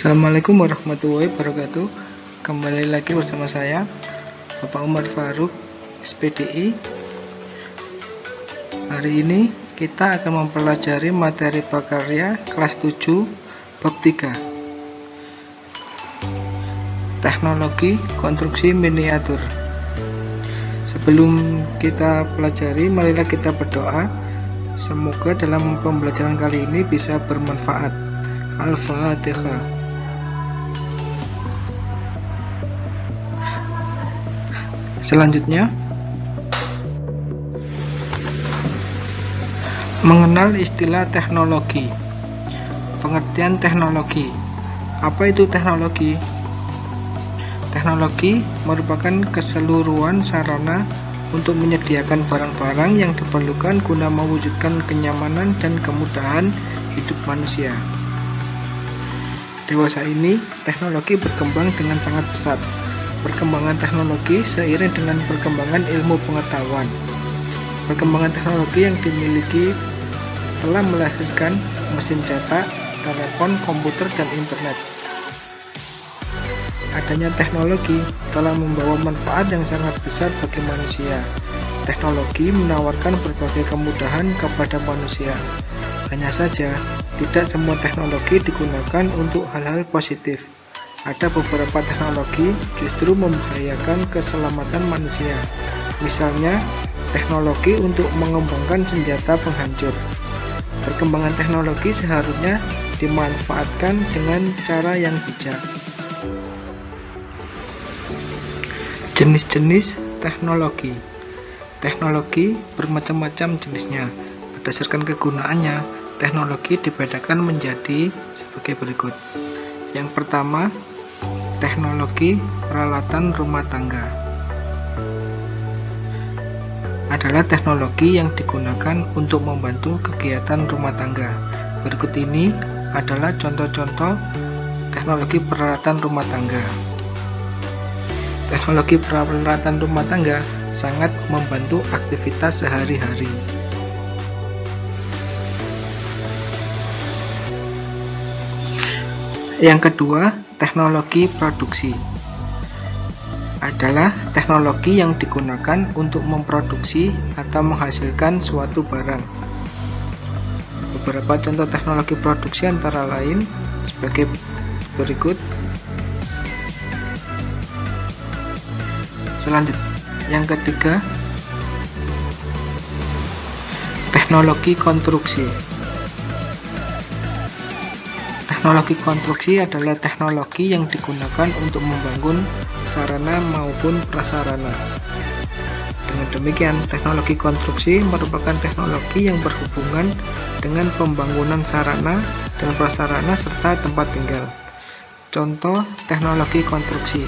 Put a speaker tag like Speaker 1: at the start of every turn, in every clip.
Speaker 1: Assalamualaikum warahmatullahi wabarakatuh. Kembali lagi bersama saya Bapak Umar Faruk, SPDI. Hari ini kita akan mempelajari materi prakarya kelas 7 bab 3, teknologi konstruksi miniatur. Sebelum kita pelajari, marilah kita berdoa. Semoga dalam pembelajaran kali ini bisa bermanfaat. Al-Fatihah. Selanjutnya, mengenal istilah teknologi. Pengertian teknologi. Apa itu teknologi? Teknologi merupakan keseluruhan sarana untuk menyediakan barang-barang yang diperlukan guna mewujudkan kenyamanan dan kemudahan hidup manusia. Dewasa ini, teknologi berkembang dengan sangat pesat. Perkembangan teknologi seiring dengan perkembangan ilmu pengetahuan. Perkembangan teknologi yang dimiliki telah melahirkan mesin cetak, telepon, komputer, dan internet. Adanya teknologi telah membawa manfaat yang sangat besar bagi manusia. Teknologi menawarkan berbagai kemudahan kepada manusia. Hanya saja, tidak semua teknologi digunakan untuk hal-hal positif. Ada beberapa teknologi justru membahayakan keselamatan manusia. Misalnya, teknologi untuk mengembangkan senjata penghancur. Perkembangan teknologi seharusnya dimanfaatkan dengan cara yang bijak. Jenis-jenis teknologi. Teknologi bermacam-macam jenisnya. Berdasarkan kegunaannya, teknologi dibedakan menjadi sebagai berikut. Yang pertama, teknologi peralatan rumah tangga adalah teknologi yang digunakan untuk membantu kegiatan rumah tangga. Berikut ini adalah contoh-contoh teknologi peralatan rumah tangga. Teknologi peralatan rumah tangga sangat membantu aktivitas sehari-hari. Yang kedua, teknologi produksi adalah teknologi yang digunakan untuk memproduksi atau menghasilkan suatu barang. Beberapa contoh teknologi produksi antara lain sebagai berikut. Selanjutnya, yang ketiga, teknologi konstruksi. Teknologi konstruksi adalah teknologi yang digunakan untuk membangun sarana maupun prasarana. Dengan demikian, teknologi konstruksi merupakan teknologi yang berhubungan dengan pembangunan sarana dan prasarana serta tempat tinggal. Contoh teknologi konstruksi.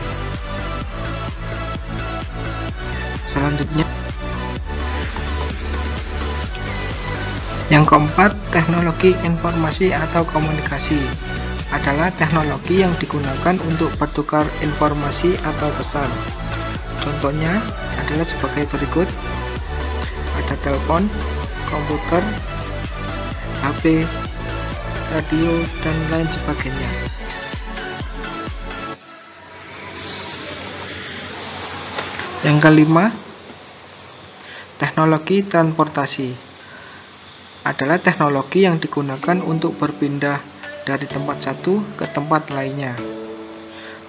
Speaker 1: Selanjutnya, yang keempat, teknologi informasi atau komunikasi adalah teknologi yang digunakan untuk bertukar informasi atau pesan. Contohnya adalah sebagai berikut. Ada telepon, komputer, HP, radio, dan lain sebagainya. Yang kelima, teknologi transportasi adalah teknologi yang digunakan untuk berpindah dari tempat satu ke tempat lainnya.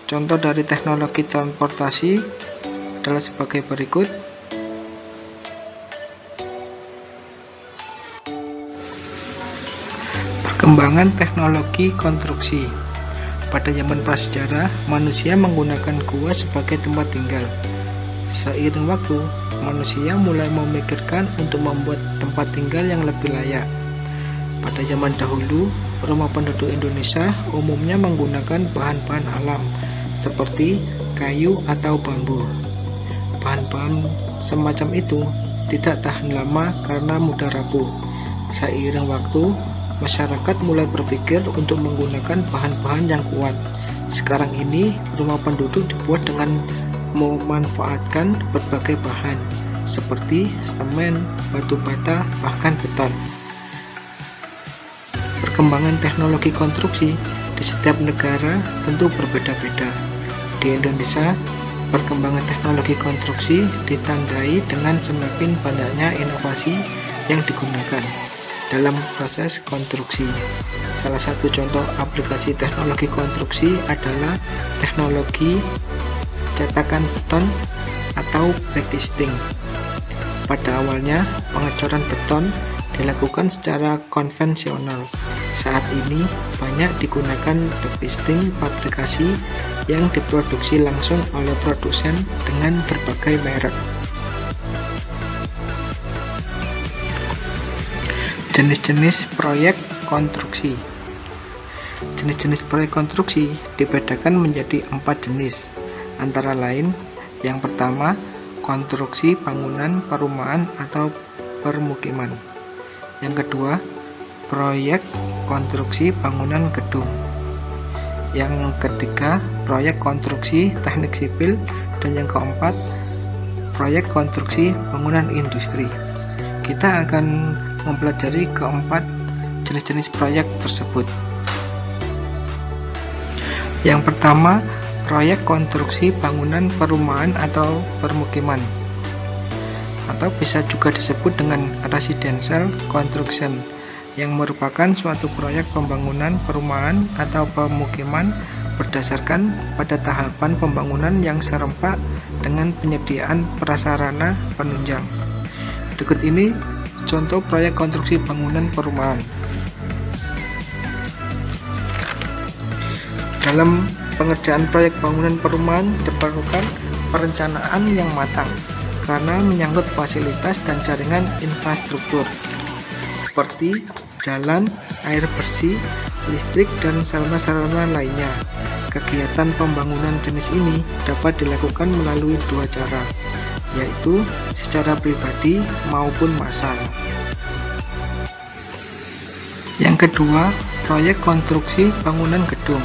Speaker 1: Contoh dari teknologi transportasi adalah sebagai berikut. Perkembangan teknologi konstruksi. Pada zaman prasejarah, manusia menggunakan gua sebagai tempat tinggal. Seiring waktu, manusia mulai memikirkan untuk membuat tempat tinggal yang lebih layak. Pada zaman dahulu, rumah penduduk Indonesia umumnya menggunakan bahan-bahan alam seperti kayu atau bambu. Bahan-bahan semacam itu tidak tahan lama karena mudah rapuh. Seiring waktu, masyarakat mulai berpikir untuk menggunakan bahan-bahan yang kuat. Sekarang ini, rumah penduduk dibuat dengan memanfaatkan berbagai bahan seperti semen, batu bata, bahkan beton. Perkembangan teknologi konstruksi di setiap negara tentu berbeda-beda. Di Indonesia, perkembangan teknologi konstruksi ditandai dengan semakin banyaknya inovasi yang digunakan dalam proses konstruksi. Salah satu contoh aplikasi teknologi konstruksi adalah teknologi cetakan beton atau backcasting. Pada awalnya, pengecoran beton dilakukan secara konvensional. Saat ini banyak digunakan backcasting fabrikasi yang diproduksi langsung oleh produsen dengan berbagai merek. Jenis-jenis proyek konstruksi. Jenis-jenis proyek konstruksi dibedakan menjadi 4 jenis, antara lain yang pertama, konstruksi bangunan perumahan atau permukiman. Yang kedua, proyek konstruksi bangunan gedung. Yang ketiga, proyek konstruksi teknik sipil. Dan yang keempat, proyek konstruksi bangunan industri. Kita akan mempelajari keempat jenis-jenis proyek tersebut. Yang pertama, proyek konstruksi bangunan perumahan atau permukiman, atau bisa juga disebut dengan residential construction, yang merupakan suatu proyek pembangunan perumahan atau pemukiman berdasarkan pada tahapan pembangunan yang serempak dengan penyediaan prasarana penunjang. Berikut ini contoh proyek konstruksi bangunan perumahan. Dalam pengerjaan proyek bangunan perumahan diperlukan perencanaan yang matang karena menyangkut fasilitas dan jaringan infrastruktur seperti jalan, air bersih, listrik, dan sarana-sarana lainnya. Kegiatan pembangunan jenis ini dapat dilakukan melalui dua cara, yaitu secara pribadi maupun massal. Yang kedua, proyek konstruksi bangunan gedung.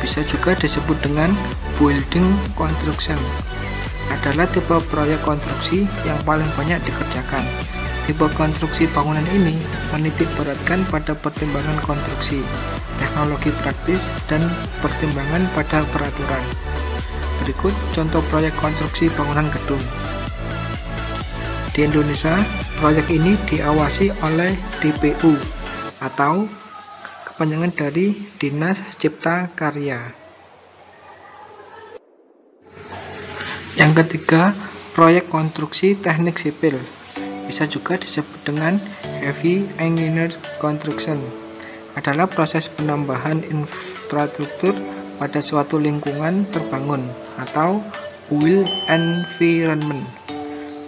Speaker 1: Bisa juga disebut dengan building construction. Adalah tipe proyek konstruksi yang paling banyak dikerjakan. Tipe konstruksi bangunan ini menitik beratkan pada pertimbangan konstruksi, teknologi praktis, dan pertimbangan pada peraturan. Berikut contoh proyek konstruksi bangunan gedung. Di Indonesia, proyek ini diawasi oleh DPU atau kepanjangan dari Dinas Cipta Karya. Yang ketiga, proyek konstruksi teknik sipil. Bisa juga disebut dengan heavy engineer construction. Adalah proses penambahan infrastruktur pada suatu lingkungan terbangun atau built environment.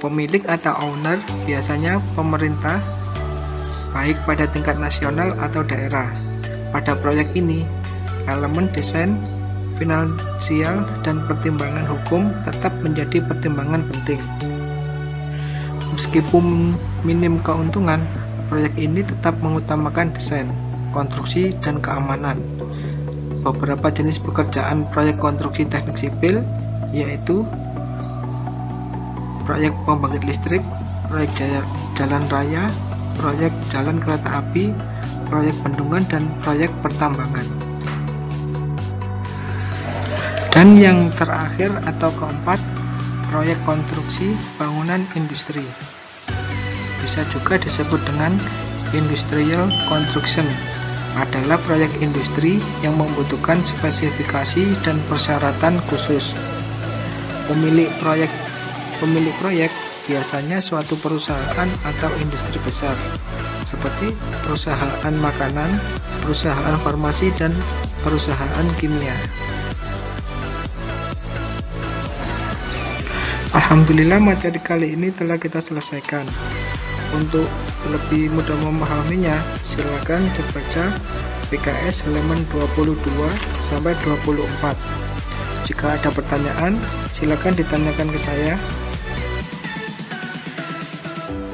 Speaker 1: Pemilik atau owner biasanya pemerintah, baik pada tingkat nasional atau daerah. Pada proyek ini, elemen desain, finansial, dan pertimbangan hukum tetap menjadi pertimbangan penting. Meskipun minim keuntungan, proyek ini tetap mengutamakan desain, konstruksi, dan keamanan. Beberapa jenis pekerjaan proyek konstruksi teknik sipil yaitu proyek pembangkit listrik, proyek jalan raya, proyek jalan kereta api, proyek bendungan, dan proyek pertambangan. Dan yang terakhir atau keempat, proyek konstruksi bangunan industri. Bisa juga disebut dengan industrial construction. Adalah proyek industri yang membutuhkan spesifikasi dan persyaratan khusus. Pemilik proyek biasanya suatu perusahaan atau industri besar, seperti perusahaan makanan, perusahaan farmasi, dan perusahaan kimia. Alhamdulillah, materi kali ini telah kita selesaikan. Untuk lebih mudah memahaminya, silakan dibaca PKS halaman 22 sampai 24. Jika ada pertanyaan, silakan ditanyakan ke saya.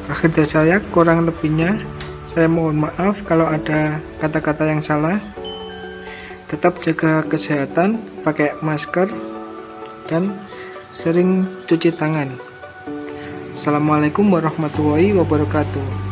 Speaker 1: Akhir dari saya, kurang lebihnya saya mohon maaf kalau ada kata-kata yang salah. Tetap jaga kesehatan, pakai masker, dan sering cuci tangan. Assalamualaikum warahmatullahi wabarakatuh.